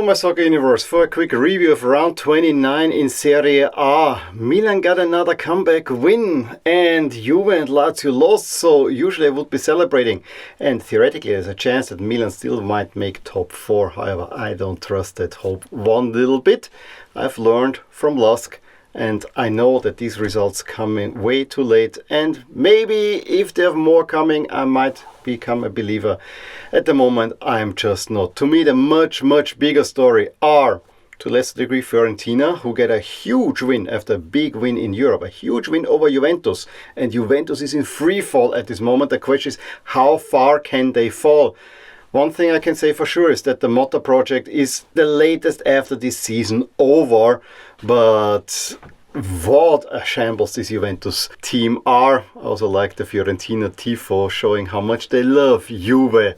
my soccer universe, for a quick review of round 29 in Serie A. Milan got another comeback win and Juve and Lazio lost, so usually I would be celebrating. And theoretically there's a chance that Milan still might make top 4. However, I don't trust that hope one little bit. I've learned from Lusk, and I know that these results come in way too late, and maybe if there are more coming I might become a believer. At the moment I'm just not. To me the much bigger story are, to a lesser degree, Fiorentina, who get a huge win after a big win in Europe, a huge win over Juventus, and Juventus is in free fall at this moment. The question is, how far can they fall? One thing I can say for sure is that the Motta project is the latest after this season over, but what a shambles this Juventus team are. I also like the Fiorentina tifo showing how much they love Juve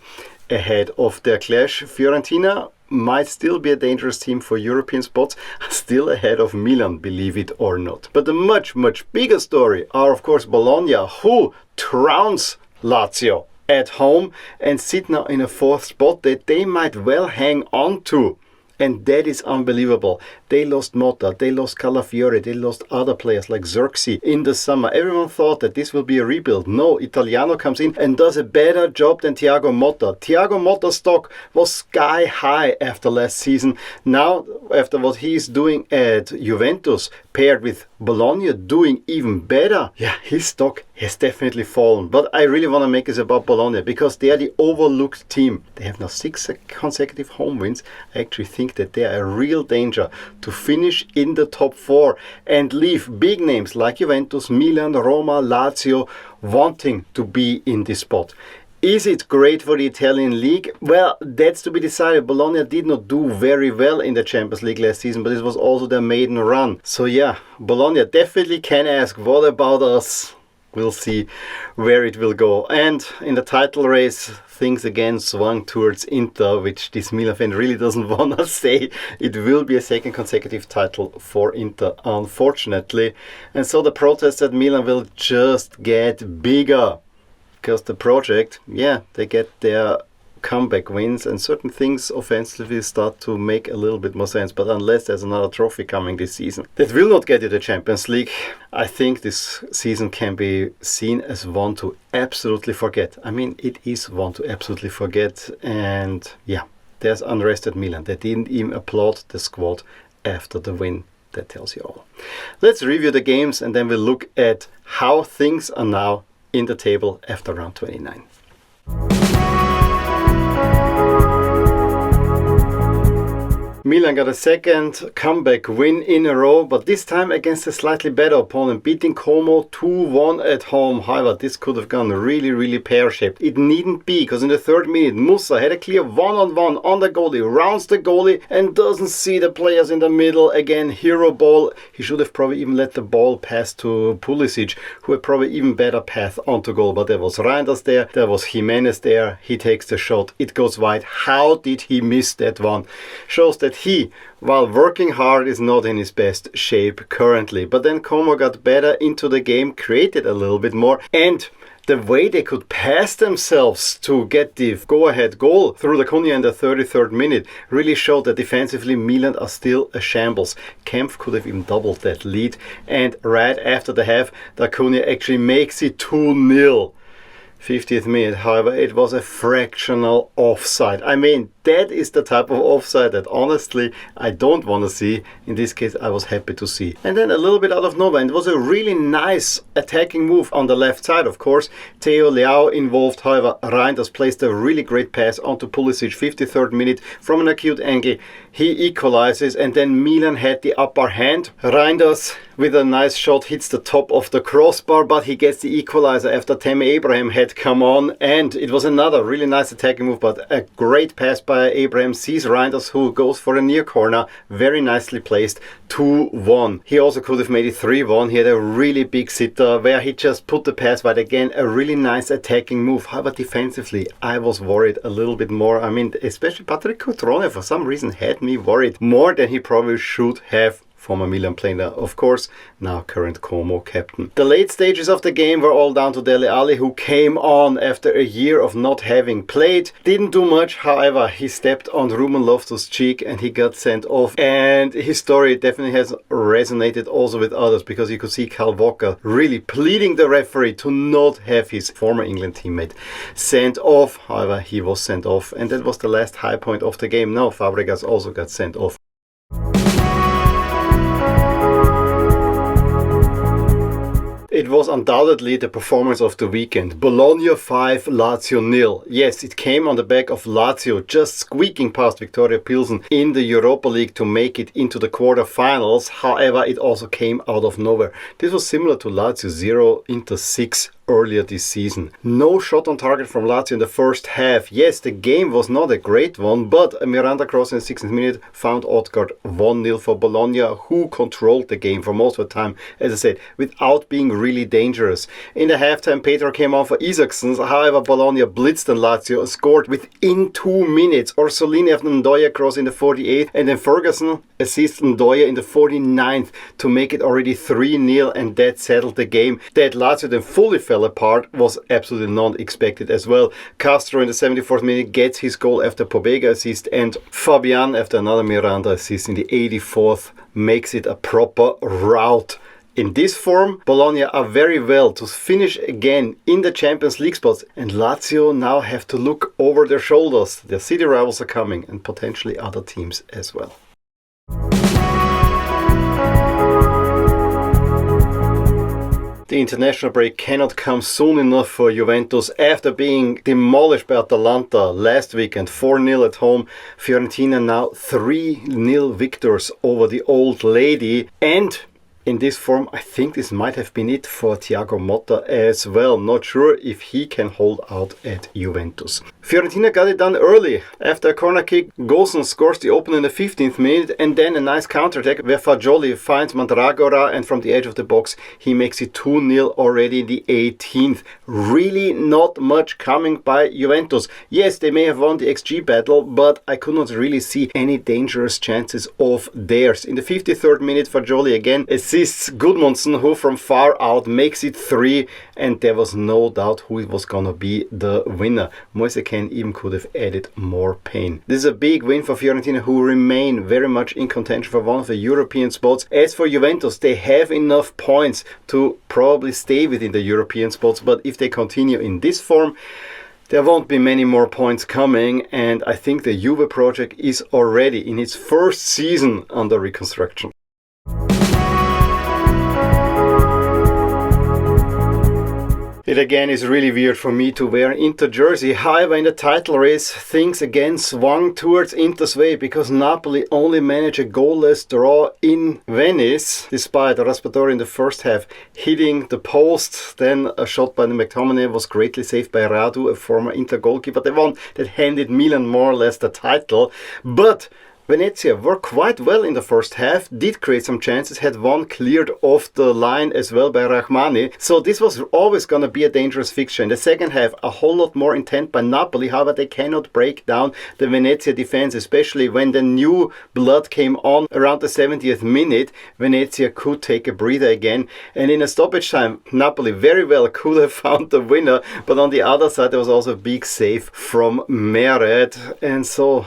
ahead of their clash. Fiorentina might still be a dangerous team for European spots, still ahead of Milan, believe it or not. But the much bigger story are of course Bologna, who trounced Lazio at home and sit now in a 4th spot that they might well hang on to. And that is unbelievable. They lost Motta, they lost Calafiore, they lost other players like Xerxes in the summer. Everyone thought that this will be a rebuild. No, Italiano comes in and does a better job than Thiago Motta. Thiago Motta's stock was sky high after last season. Now, after what he is doing at Juventus, paired with Bologna doing even better, his stock has definitely fallen. But I really want to make this about Bologna because they are the overlooked team. They have now 6 consecutive home wins. I actually think that they are a real danger to finish in the top 4 and leave big names like Juventus, Milan, Roma, Lazio wanting to be in this spot. Is it great for the Italian league? Well, that's to be decided. Bologna did not do very well in the Champions League last season, but it was also their maiden run. So Bologna definitely can ask, what about us? We'll see where it will go. And in the title race, things again swung towards Inter, which this Milan fan really doesn't want to say. It will be a 2nd consecutive title for Inter, unfortunately. And so the protests at Milan will just get bigger. Because the project, they get their comeback wins and certain things offensively start to make a little bit more sense. But unless there's another trophy coming this season that will not get you the Champions League, I think this season can be seen as one to absolutely forget. I mean, it is one to absolutely forget. And there's unrest at Milan. They didn't even applaud the squad after the win. That tells you all. Let's review the games and then we'll look at how things are now in the table after round 29. Milan got a 2nd comeback win in a row, but this time against a slightly better opponent, beating Como 2-1 at home. However, this could have gone really pear-shaped. It needn't be, because in the 3rd minute, Musa had a clear one-on-one on the goalie, rounds the goalie and doesn't see the players in the middle. Again, hero ball. He should have probably even let the ball pass to Pulisic, who had probably even better path onto goal. But there was Reinders there, there was Jimenez there. He takes the shot, it goes wide. How did he miss that one? Shows that he, while working hard, is not in his best shape currently. But then Como got better into the game, created a little bit more, and the way they could pass themselves to get the go-ahead goal through the Cunha in the 33rd minute really showed that defensively Milan are still a shambles. Kempf could have even doubled that lead, and right after the half, the Cunha actually makes it 2-0. 50th minute, however, it was a fractional offside. I mean, that is the type of offside that honestly I don't want to see. In this case, I was happy to see. And then a little bit out of nowhere, and it was a really nice attacking move on the left side, of course. Theo Leao involved, however, Reinders placed a really great pass onto Pulisic, 53rd minute, from an acute angle. He equalizes, and then Milan had the upper hand. Reinders, with a nice shot, hits the top of the crossbar, but he gets the equalizer after Tammy Abraham had come on, and it was another really nice attacking move, but a great pass by Abraham, sees Reinders, who goes for a near corner, very nicely placed, 2-1. He also could have made it 3-1. He had a really big sitter where he just put the pass wide. Again, a really nice attacking move. However, defensively, I was worried a little bit more. I mean, especially Patrick Cutrone for some reason had me worried more than he probably should have former Milan player, of course, now current Como captain. The late stages of the game were all down to Dele Alli, who came on after a year of not having played. Didn't do much, however, he stepped on Ruben Loftus' cheek and he got sent off. And his story definitely has resonated also with others, because you could see Kyle Walker really pleading the referee to not have his former England teammate sent off. However, he was sent off, and that was the last high point of the game. Now Fabregas also got sent off. It was undoubtedly the performance of the weekend. Bologna 5, Lazio 0. Yes, it came on the back of Lazio just squeaking past Viktoria Pilsen in the Europa League to make it into the quarterfinals. However, it also came out of nowhere. This was similar to Lazio 0, Inter 6 earlier this season. No shot on target from Lazio in the first half. Yes, the game was not a great one, but a Miranda cross in the 16th minute found Odgaard 1-0 for Bologna, who controlled the game for most of the time, as I said, without being really dangerous. In the halftime, Pedro came on for Isaacson. However, Bologna blitzed on Lazio and scored within 2 minutes. Orsolini after Ndoye cross in the 48th, and then Ferguson assists Ndoye in the 49th to make it already 3-0, and that settled the game. That Lazio then fully fell apart was absolutely not expected as well. Castro in the 74th minute gets his goal after Pobega assist, and Fabian after another Miranda assist in the 84th makes it a proper rout. In this form, Bologna are very well to finish again in the Champions League spots, and Lazio now have to look over their shoulders. Their city rivals are coming, and potentially other teams as well. The international break cannot come soon enough for Juventus. After being demolished by Atalanta last weekend 4-0 at home, Fiorentina now 3-0 victors over the old lady. And in this form, I think this might have been it for Thiago Motta as well. Not sure if he can hold out at Juventus. Fiorentina got it done early. After a corner kick, Golson scores the opener in the 15th minute, and then a nice counter-attack where Fagioli finds Mandragora, and from the edge of the box he makes it 2-0 already in the 18th. Really not much coming by Juventus. Yes, they may have won the XG battle, but I could not really see any dangerous chances of theirs. In the 53rd minute, Fagioli again assists Gudmundsson, who from far out makes it 3, and there was no doubt who it was gonna be the winner. Moise Kean even could have added more pain. This is a big win for Fiorentina, who remain very much in contention for one of the European spots. As for Juventus, they have enough points to probably stay within the European spots, but if they continue in this form, there won't be many more points coming, and I think the Juve project is already in its first season under reconstruction. It again is really weird for me to wear an Inter jersey. However, in the title race, things again swung towards Inter's way, because Napoli only managed a goalless draw in Venice, despite Raspadori in the first half hitting the post. Then a shot by the McTominay was greatly saved by Radu, a former Inter goalkeeper. The one that handed Milan more or less the title. But Venezia were quite well in the first half, did create some chances, had one cleared off the line as well by Rahmani. So this was always going to be a dangerous fixture. In the second half, a whole lot more intent by Napoli. However, they cannot break down the Venezia defense, especially when the new blood came on around the 70th minute. Venezia could take a breather again. And in a stoppage time, Napoli very well could have found the winner. But on the other side, there was also a big save from Meret. And so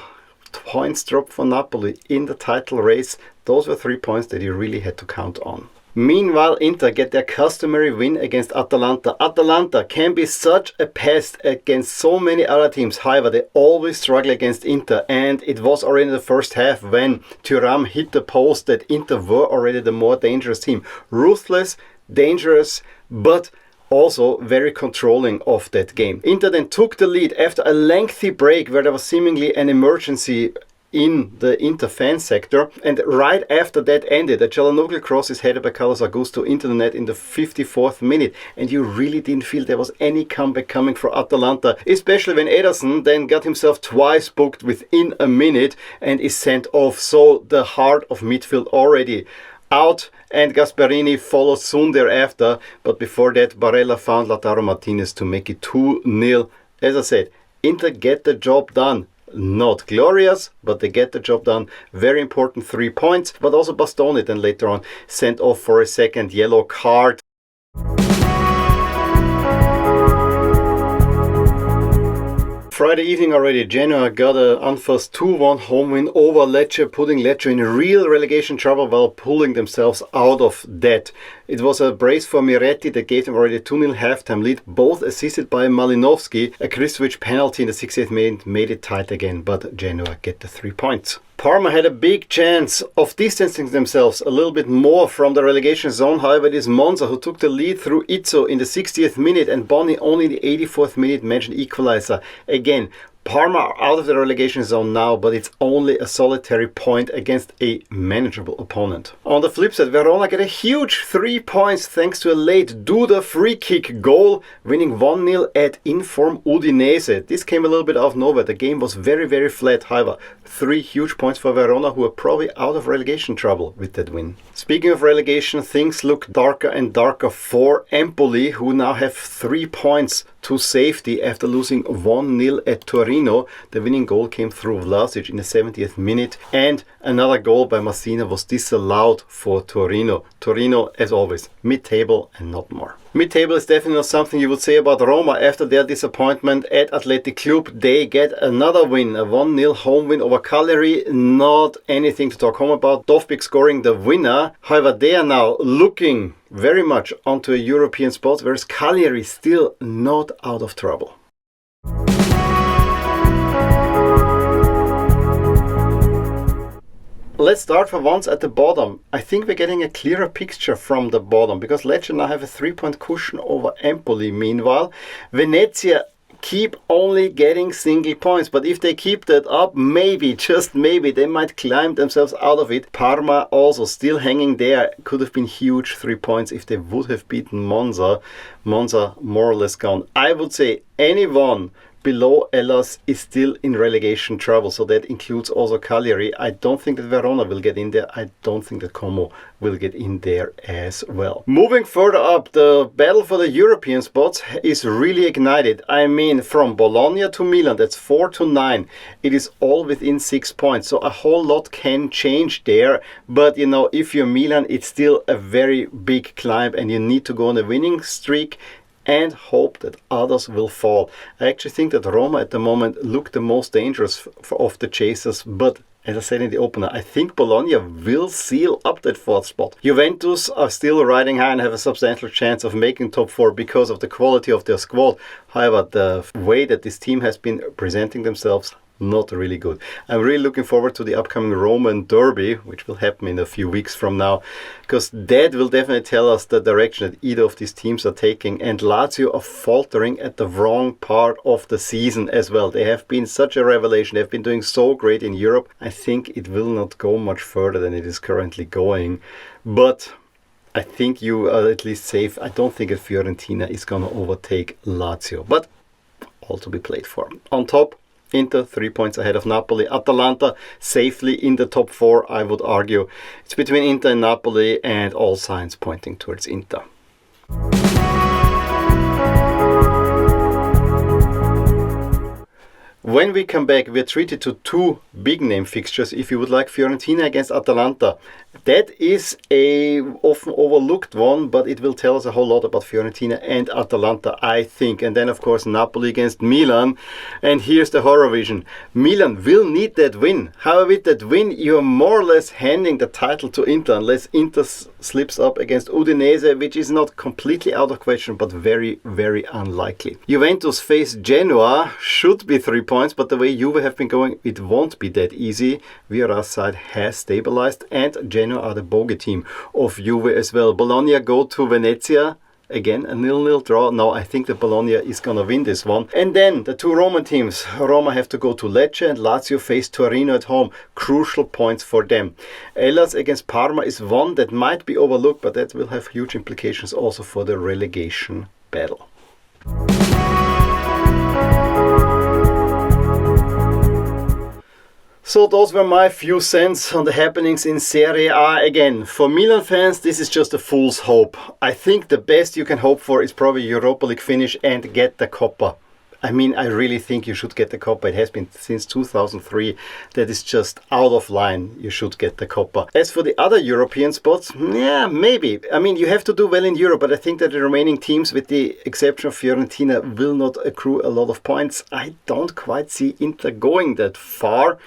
points dropped for Napoli in the title race. Those were 3 points that you really had to count on. Meanwhile, Inter get their customary win against Atalanta. Atalanta can be such a pest against so many other teams. However, they always struggle against Inter, and it was already in the first half when Thuram hit the post that Inter were already the more dangerous team. Ruthless, dangerous, but also very controlling of that game. Inter then took the lead after a lengthy break where there was seemingly an emergency in the Inter fan sector, and right after that ended, a Çalhanoğlu cross is headed by Carlos Augusto into the net in the 54th minute, and you really didn't feel there was any comeback coming for Atalanta, especially when Ederson then got himself twice booked within a minute and is sent off. So the heart of midfield already out, and Gasperini followed soon thereafter, but before that Barella found Lautaro Martinez to make it 2-0. As I said, Inter get the job done. not glorious, but they get the job done. Very important 3 points. But also Bastoni then later on sent off for a second yellow card. Friday evening already, Genoa got an unforced 2-1 home win over Lecce, putting Lecce in real relegation trouble while pulling themselves out of that. It was a brace for Miretti that gave them already a 2-0 halftime lead, both assisted by Malinovski. A Kristovic penalty in the 68th minute made it tight again, but Genoa get the 3 points. Parma had a big chance of distancing themselves a little bit more from the relegation zone. However, it is Monza who took the lead through Izzo in the 60th minute and Boni only in the 84th minute mentioned equalizer. Again, Parma are out of the relegation zone now, but it's only a solitary point against a manageable opponent. On the flip side, Verona get a huge 3 points thanks to a late Duda free kick goal, winning 1-0 at inform Udinese. This came a little bit out of nowhere. The game was very, very flat. However, 3 huge points for Verona, who are probably out of relegation trouble with that win. Speaking of relegation, things look darker and darker for Empoli, who now have 3 points to safety after losing 1-0 at Torino. The winning goal came through Vlasic in the 70th minute, and another goal by Massina was disallowed for Torino. Torino, as always, mid-table and not more. Mid-table is definitely not something you would say about Roma after their disappointment at Athletic Club. They get another win, a 1-0 home win over Cagliari. Not anything to talk home about. Dovbyk scoring the winner. However, they are now looking very much onto a European spot, whereas Cagliari still not out of trouble. Let's start for once at the bottom. I think we're getting a clearer picture from the bottom because Lecce now have a 3-point cushion over Empoli. Meanwhile, Venezia keep only getting single points, but if they keep that up, maybe, just maybe, they might climb themselves out of it. Parma also still hanging there. Could have been huge 3 points if they would have beaten Monza. Monza more or less gone. I would say anyone below Hellas is still in relegation trouble, so that includes also Cagliari. I don't think that Verona will get in there. I don't think that Como will get in there as well. Moving further up, the battle for the European spots is really ignited. I mean, from Bologna to Milan, that's 4 to 9. It is all within 6 points, so a whole lot can change there. But you know, if you're Milan, it's still a very big climb and you need to go on a winning streak and hope that others will fall. I actually think that Roma at the moment look the most dangerous of the chasers, but as I said in the opener, I think Bologna will seal up that 4th spot. Juventus are still riding high and have a substantial chance of making top 4 because of the quality of their squad. However, the way that this team has been presenting themselves, not really good. I'm really looking forward to the upcoming Roman derby, which will happen in a few weeks from now, because that will definitely tell us the direction that either of these teams are taking. And Lazio are faltering at the wrong part of the season as well. They have been such a revelation. They've been doing so great in Europe. I think it will not go much further than it is currently going. But I think you are at least safe. I don't think that Fiorentina is going to overtake Lazio, but all to be played for. On top, Inter 3 points ahead of Napoli. Atalanta safely in the top 4, I would argue. It's between Inter and Napoli, and all signs pointing towards Inter. When we come back, we're treated to 2 big name fixtures. If you would like, Fiorentina against Atalanta. That is a often overlooked one, but it will tell us a whole lot about Fiorentina and Atalanta, I think. And then, of course, Napoli against Milan. And here's the horror vision. Milan will need that win. However, with that win, you're more or less handing the title to Inter, unless Inter slips up against Udinese, which is not completely out of question, but very, very unlikely. Juventus face Genoa, should be 3 points, but the way Juve have been going, it won't be that easy. Vieira's side has stabilized, and Genoa are the bogey team of Juve as well. Bologna go to Venezia. Again, a 0-0 draw. Now I think that Bologna is going to win this one. And then the 2 Roman teams. Roma have to go to Lecce and Lazio face Torino at home. Crucial points for them. Hellas against Parma is one that might be overlooked, but that will have huge implications also for the relegation battle. So those were my few cents on the happenings in Serie A. Again, for Milan fans, this is just a fool's hope. I think the best you can hope for is probably Europa League finish and get the Coppa. I mean, I really think you should get the Coppa. It has been since 2003. That is just out of line. You should get the Coppa. As for the other European spots, yeah, maybe. I mean, you have to do well in Europe, but I think that the remaining teams, with the exception of Fiorentina, will not accrue a lot of points. I don't quite see Inter going that far.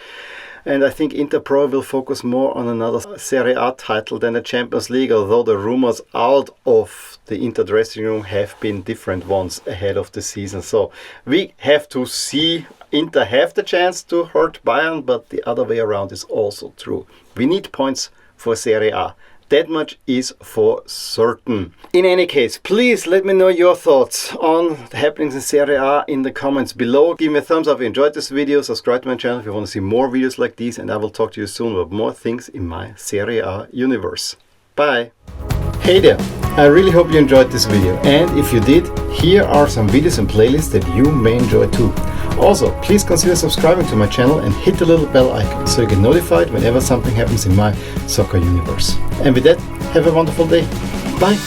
And I think Inter probably will focus more on another Serie A title than the Champions League, although the rumors out of the Inter dressing room have been different ones ahead of the season. So we have to see. Inter have the chance to hurt Bayern, but the other way around is also true. We need points for Serie A. That much is for certain. In any case, please let me know your thoughts on the happenings in Serie A in the comments below. Give me a thumbs up if you enjoyed this video. Subscribe to my channel if you want to see more videos like these. And I will talk to you soon about more things in my Serie A universe. Bye! Hey there! I really hope you enjoyed this video. And if you did, here are some videos and playlists that you may enjoy too. Also, please consider subscribing to my channel and hit the little bell icon so you get notified whenever something happens in my soccer universe. And with that, have a wonderful day. Bye!